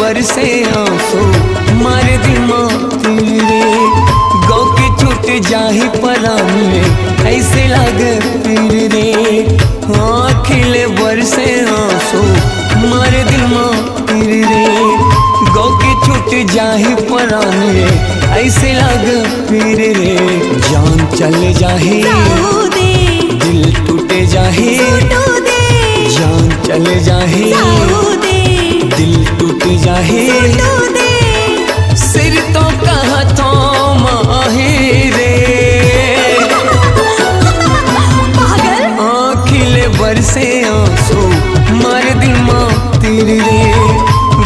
बरसे आंसू मारे दिमाग रे, गौ के छूट जाही परान में ऐसे लागे पीर रे। हाँ खिले बरसे आंसू मारे दिमाग रे, गौ के छूट जाही परान में ऐसे लागे पीर रे। जान चले जाही दिल टूटे जाही, जान चले जाही दिल टूट जाहे, सिर तो कहा तो माही रे। आँखिले बरसे आंसू मार दिमाग तीर रे,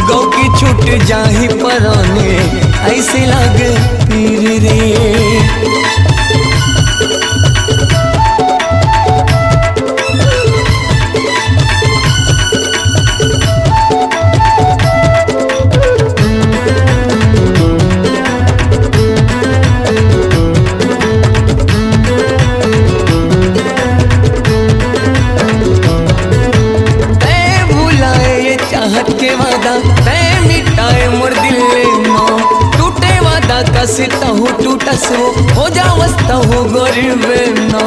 गौ की छूट जाही पराने ऐसे लागे पीर रे। के वादा तय मिटाए मोर दिल ना, टूटे वादा कसता हो टूटस हो जावस्ता हो गरीब ना।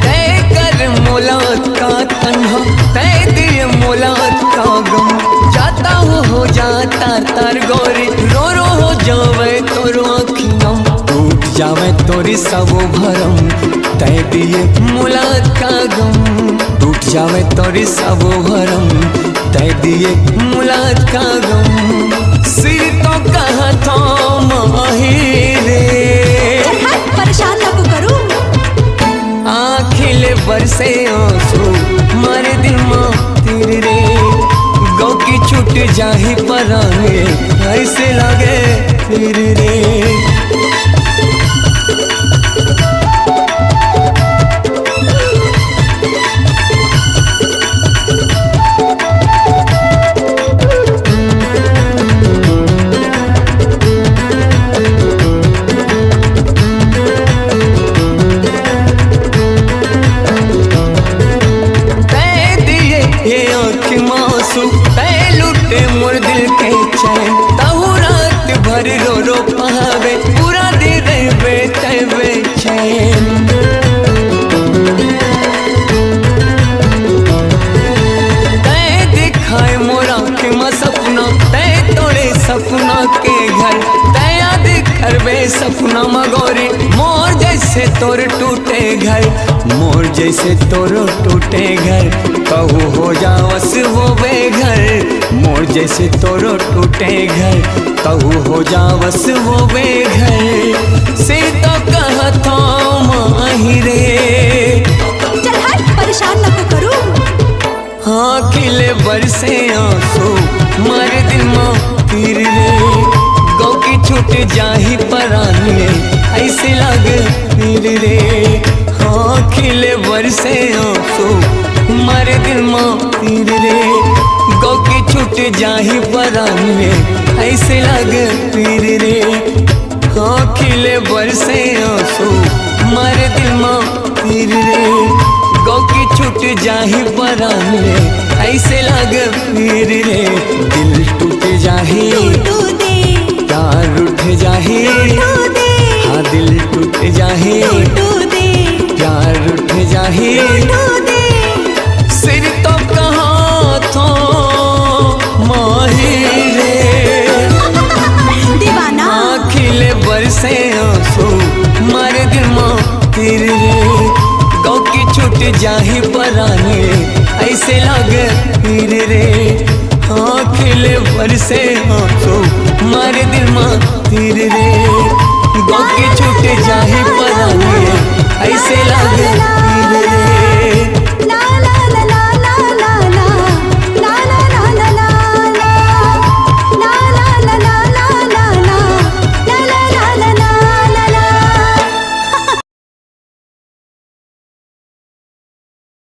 तय कर मोलात का तन्हा, तय दिए मोलात का गम, जाता हो जाता तार गोरी, रो रो हो जावे तोर आँखियाँ, टूट जावे तोरी सब भरम, तय दिए मुलाकात का गम, टूट जावे तोरी सब भरम, तय दिए मुलाकात का गम। सिर तो कहा तो माही रे, परेशान ना करूं। आँखिले बरसे आंसू मारे दिल माँ तीर रे, गौ की छूट जाही पराने ऐसे लगे फिर रे। तय लुटे मोर दिल के चैन, तहु रात भर रो रो पहावे, पूरा दिन रहबे तय बेचैन। तय दिखाए मोरा के माँ सपना, तय तोड़े सपना के घर, तय याद करबे सपना मगोरी, मोर जैसे तोर टूटे घर, मोर जैसे तोर टूटे घर, कहू हो जावस वो बेघर, मोर जैसे तोर टूटे घर, कहू हो जावस वो बेघर। से तो कहा तो माही रे, चल हट परेशान ना करूं। हाँ खिले बरसे आंसू मारे दिल माँ तीर रे, गौ की छूट जाही पराने ऐसे लागे पीर रे। हाँ खिले बरसे आंसू मारे दिल माँ तीर रे, गौ की छूट जाही पराने ऐसे लागे पीर रे। हाँ खिले बरसे आंसू मारे दिल माँ तीर रे, गौ की छूट जाही पराने ऐसे लागे पीर रे। दिल टूट जाही प्यार उठ जाही, हाँ दिल टूट जाही प्यार उठ जाही, सिर तो कहाँ तो माही रे। दीवाना आँखिले बरसे आंसू मारे दिल माँ तीर रे, गौ की छूट जाही पराने ऐसे लागे पीर रे। आँखिले बरसे आंसू मारे दिल माँ तीर रे, गौ की छूट जाही पराने ऐसे लागे पीर रे।